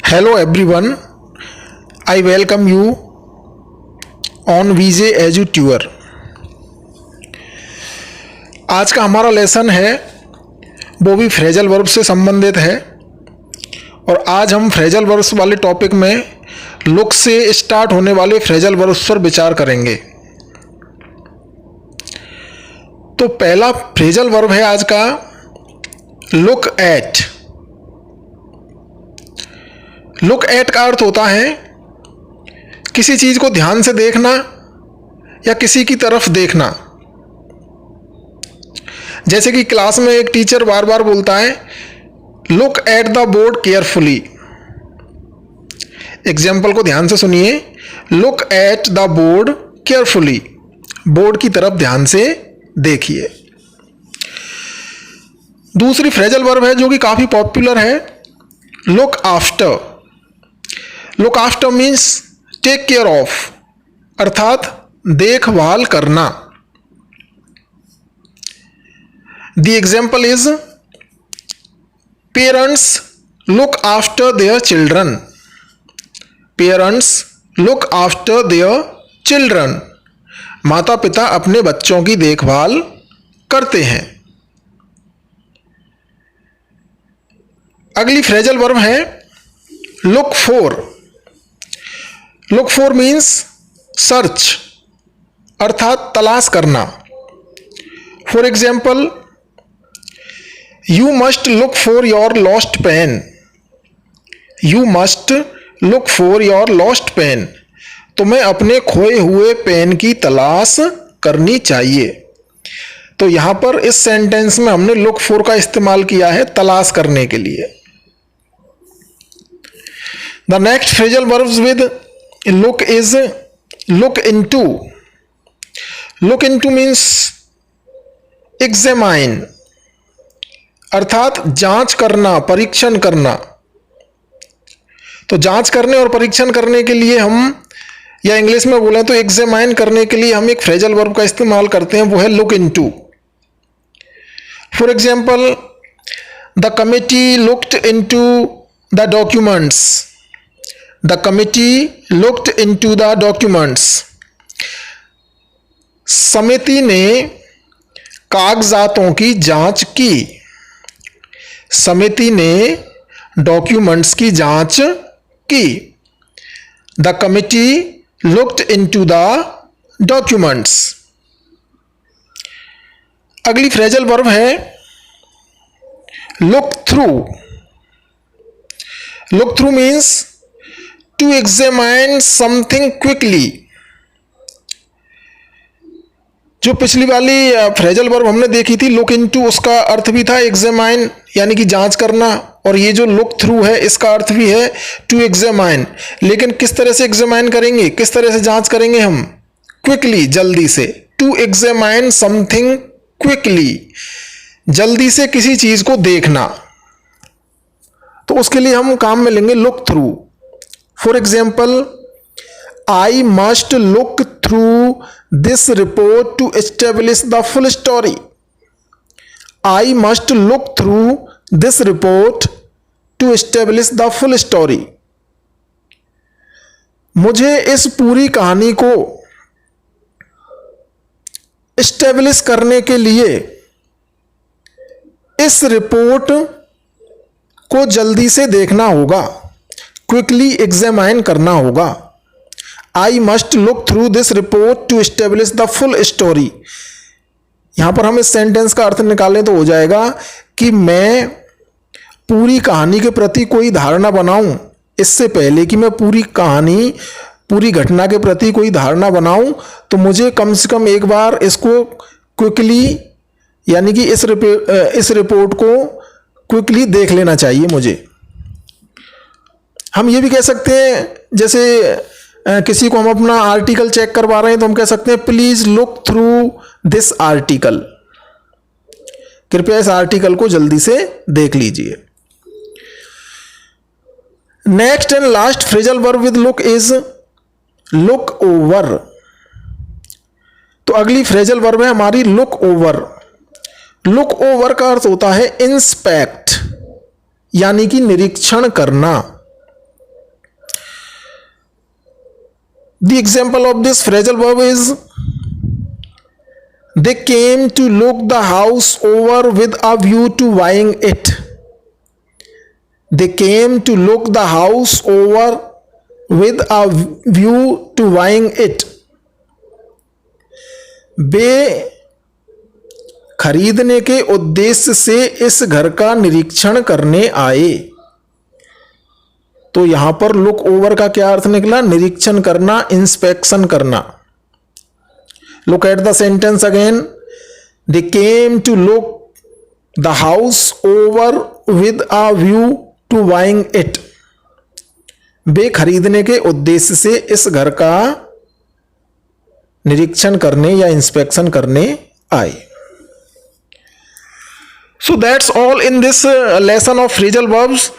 Hello everyone, I welcome you on VJ EduTutor। आज का हमारा लेसन है वो भी फ्रेजल वर्ब से संबंधित है और आज हम फ्रेजल वर्ब्स वाले टॉपिक में लुक से स्टार्ट होने वाले फ्रेजल वर्ब्स पर विचार करेंगे। तो पहला फ्रेजल वर्ब है आज का लुक एट। लुक एट का अर्थ होता है किसी चीज को ध्यान से देखना या किसी की तरफ देखना। जैसे कि क्लास में एक टीचर बार बार बोलता है look at the board carefully. Example को ध्यान से सुनिए, look at the board carefully, board की तरफ ध्यान से देखिए। दूसरी फ्रेजल वर्ब है जो कि काफी पॉपुलर है, look after. Look after means take care of, अर्थात देखभाल करना। The example is parents look after their children. Parents look after their children, माता पिता अपने बच्चों की देखभाल करते हैं। अगली फ्रेजल वर्ब है look for. Look for means search, अर्थात तलाश करना। For example you must look for your lost pen. You must look for your lost pen, तुम्हें अपने खोए हुए पेन की तलाश करनी चाहिए। तो यहां पर इस सेंटेंस में हमने लुक फॉर का इस्तेमाल किया है तलाश करने के लिए। The next phrasal verbs with look is look into. Look into means examine, अर्थात जांच करना, परीक्षण करना। तो जांच करने और परीक्षण करने के लिए हम, या इंग्लिश में बोलें तो एग्जामाइन करने के लिए हम एक फ्रेजल वर्ब का इस्तेमाल करते हैं, वो है look into. For example the committee looked into the documents. The committee looked into the documents. समिति ने कागजातों की जांच की। समिति ने डॉक्यूमेंट्स की जांच की। The committee looked into the documents. अगली फ्रेजल वर्ब है look through. Look through means to examine something quickly। जो पिछली वाली फ्रेजल वर्ब हमने देखी थी लुक इनटू, उसका अर्थ भी था एग्जामाइन यानी कि जांच करना, और ये जो लुक थ्रू है इसका अर्थ भी है टू एग्जामाइन। लेकिन किस तरह से एग्जामाइन करेंगे, किस तरह से जांच करेंगे हम? क्विकली, जल्दी से। टू एग्जामाइन समथिंग क्विकली, जल्दी से किसी चीज को देखना। तो उसके लिए हम काम में लेंगे look through. For example, I must look through this report to establish the full story. I must look through this report to establish the full story. मुझे इस पूरी कहानी को एस्टेब्लिश करने के लिए इस रिपोर्ट को जल्दी से देखना होगा, क्विकली एग्जामाइन करना होगा। I must look through this report to establish the full story. यहां पर हम इस सेंटेंस का अर्थ निकालें तो हो जाएगा कि मैं पूरी कहानी के प्रति कोई धारणा बनाऊं, इससे पहले कि मैं पूरी कहानी, पूरी घटना के प्रति कोई धारणा बनाऊं, तो मुझे कम से कम एक बार इसको क्विकली, यानी कि इस रिपोर्ट को क्विकली देख लेना चाहिए मुझे। हम ये भी कह सकते हैं, जैसे किसी को हम अपना आर्टिकल चेक करवा रहे हैं तो हम कह सकते हैं please look through this article, कृपया इस आर्टिकल को जल्दी से देख लीजिए। Next and last phrasal verb with look is look over. तो अगली फ्रेजल वर्ब है हमारी लुक ओवर। लुक ओवर का अर्थ होता है इंस्पेक्ट, यानी कि निरीक्षण करना। The example of this phrasal verb is they came to look the house over with a view to buying it. They came to look the house over with a view to buying it. वे खरीदने के उद्देश्य से इस घर का निरीक्षण करने आए। तो यहां पर लुक ओवर का क्या अर्थ निकला? निरीक्षण करना, इंस्पेक्शन करना। Look at the sentence again. They came to look the house over with a view to buying it. वे खरीदने के उद्देश्य से इस घर का निरीक्षण करने या इंस्पेक्शन करने आए। So that's all in this lesson of phrasal verbs.